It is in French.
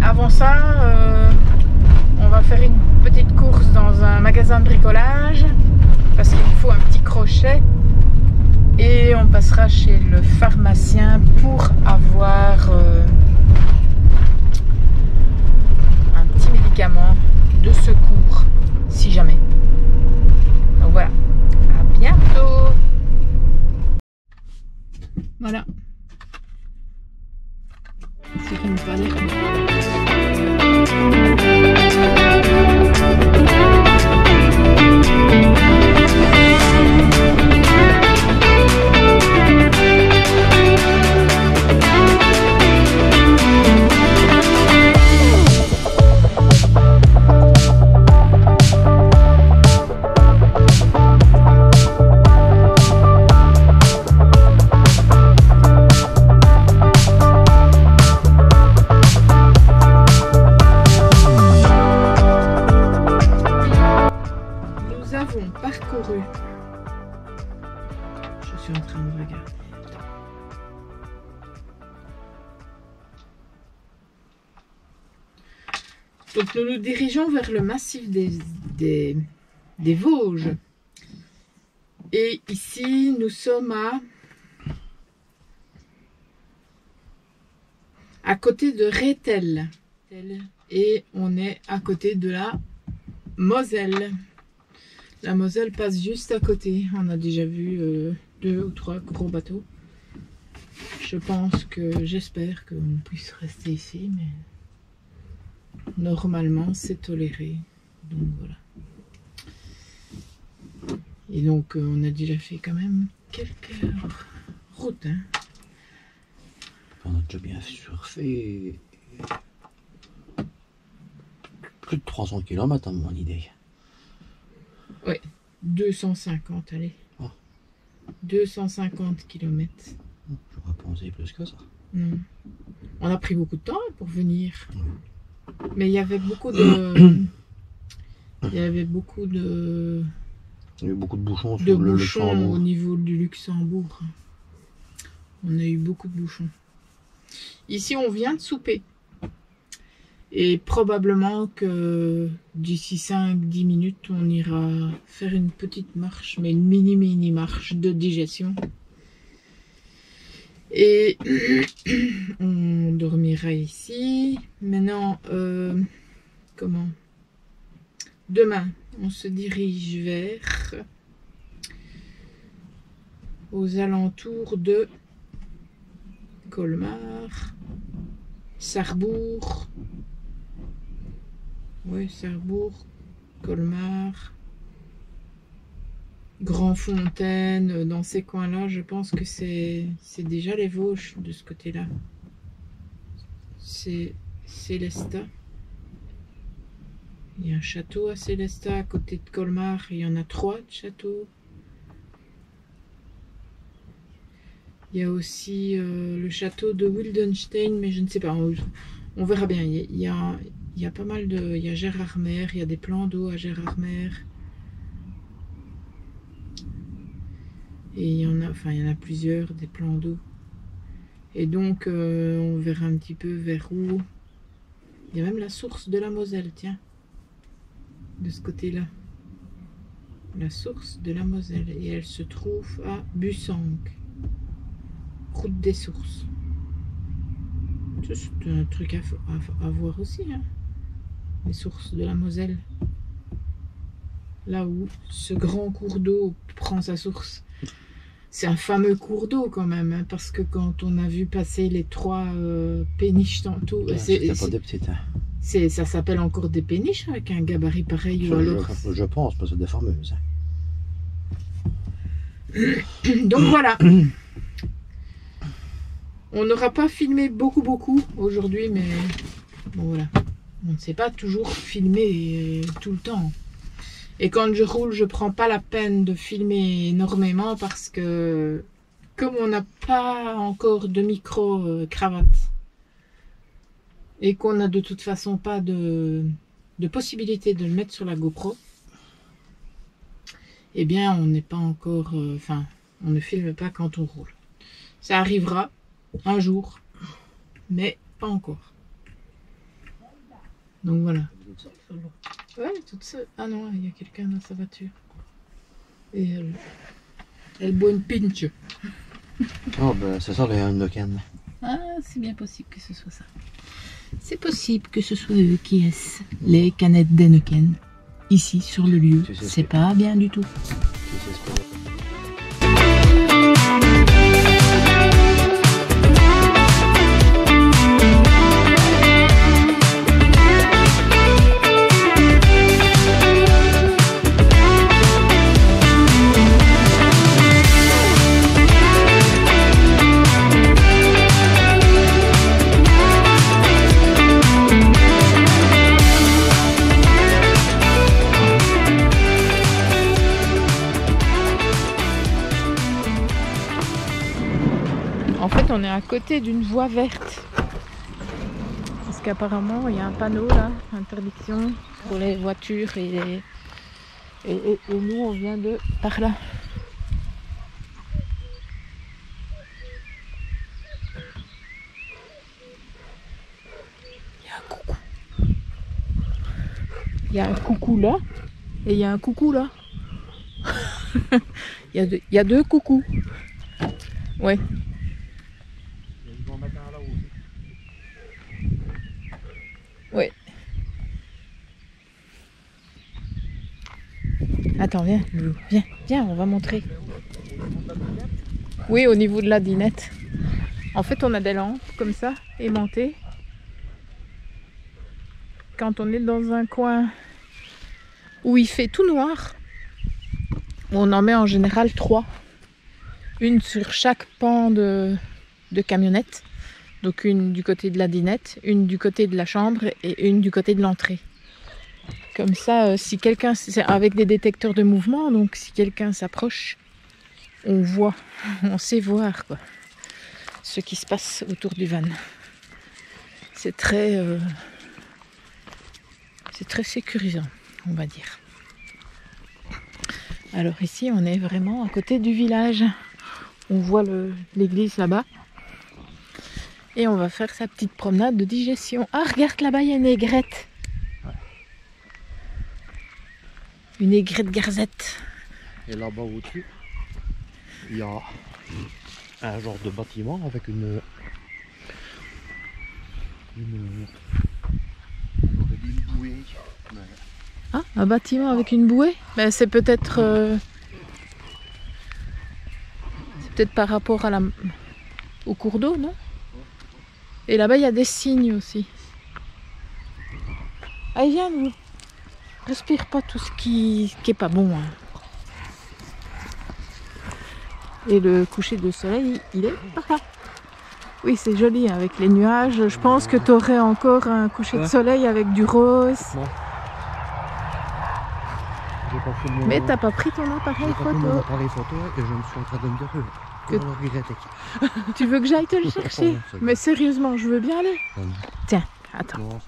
avant ça, on va faire une petite course dans un magasin de bricolage parce qu'il faut un petit crochet et on passera chez le pharmacien pour avoir un petit médicament de secours si jamais. Donc voilà, à bientôt. Voilà. C'est comme ça. Parcouru. Je suis en train de regarder. Donc nous nous dirigeons vers le massif des Vosges. Et ici nous sommes à côté de Rethel. Et on est à côté de la Moselle. La Moselle passe juste à côté. On a déjà vu 2 ou 3 gros bateaux. J'espère qu'on puisse rester ici, mais normalement c'est toléré. Donc voilà. Et donc on a déjà fait quand même quelques routes. Hein. On a déjà bien surfé plus de 300 km à mon idée. Ouais, 250, allez. Oh. 250 km. J'aurais pensé plus que ça. Non. On a pris beaucoup de temps pour venir. Oui. Mais il y avait beaucoup de... Il y avait beaucoup de bouchons sur le Luxembourg. Au niveau du Luxembourg. On a eu beaucoup de bouchons. Ici, on vient de souper. Et probablement que d'ici 5-10 minutes, on ira faire une petite marche, mais une mini marche de digestion. Et on dormira ici. Maintenant, demain, on se dirige vers aux alentours de Colmar, Sarrebourg. Oui, Sarrebourg, Colmar, Grandfontaine, dans ces coins-là, je pense que c'est déjà les Vosges de ce côté-là. C'est Célestat. Il y a un château à Célestat à côté de Colmar. Il y en a 3 de châteaux. Il y a aussi le château de Wildenstein, mais je ne sais pas. On verra bien. Il y a pas mal de... Il y a Gérardmer, il y a des plans d'eau à Gérardmer. Et il y en a plusieurs, des plans d'eau. Et donc, on verra un petit peu vers où... Il y a même la source de la Moselle, tiens. De ce côté-là. La source de la Moselle. Et elle se trouve à Bussang. Route des sources. C'est un truc à voir aussi, hein. Les sources de la Moselle. Là où ce grand cours d'eau prend sa source. C'est un fameux cours d'eau quand même, hein, parce que quand on a vu passer les 3 péniches tantôt, ça s'appelle encore des péniches avec un gabarit pareil ou alors. Je pense, parce que c'est des fameuses. Donc voilà. On n'aura pas filmé beaucoup aujourd'hui, mais bon voilà. On ne sait pas toujours filmer tout le temps. Et quand je roule, je prends pas la peine de filmer énormément parce que comme on n'a pas encore de micro cravate et qu'on n'a de toute façon pas de possibilité de le mettre sur la GoPro, eh bien on n'est pas encore, on ne filme pas quand on roule. Ça arrivera un jour, mais pas encore. Donc voilà. Ouais, toute seule. Ah non, il y a quelqu'un dans sa voiture. Et elle boit une pinch. Oh, ben, c'est ça les Heineken. Ah, c'est bien possible que ce soit ça. C'est possible que ce soit eux qui aient les canettes d'Heineken. Ici, sur le lieu. C'est pas bien du tout. En fait, on est à côté d'une voie verte. Parce qu'apparemment, il y a un panneau là, interdiction pour les voitures et nous, on vient de par là. Il y a un coucou. Il y a un coucou là et il y a un coucou là. Il y a deux coucous. Ouais. Ouais. Attends, viens, viens, on va montrer. Oui, au niveau de la dinette. En fait, on a des lampes comme ça, aimantées. Quand on est dans un coin où il fait tout noir, on en met en général 3. Une sur chaque pan de camionnette. Donc une du côté de la dinette, une du côté de la chambre et une du côté de l'entrée. Comme ça, si quelqu'un, c'est avec des détecteurs de mouvement, donc si quelqu'un s'approche, on voit, on sait voir quoi, ce qui se passe autour du van. C'est très sécurisant, on va dire. Alors ici, on est vraiment à côté du village. On voit l'église là-bas. Et on va faire sa petite promenade de digestion. Ah, regarde là-bas, il y a une aigrette. Ouais. Une aigrette garzette. Et là-bas au-dessus, il y a un genre de bâtiment avec une bouée. Ah, un bâtiment avec une bouée? Ben, c'est peut-être par rapport à au cours d'eau, non? Et là-bas, il y a des cygnes aussi. Allez, viens, nous. Respire pas tout ce qui est pas bon. Hein. Et le coucher de soleil, il est par là. Oui, c'est joli avec les nuages. Je pense que tu aurais encore un coucher de soleil avec du rose. Non. Mais t'as pas pris ton appareil photo. Mon appareil photo et je me suis en train de me dire tu veux que j'aille te le chercher? Mais sérieusement, je veux bien aller. Tiens, attends.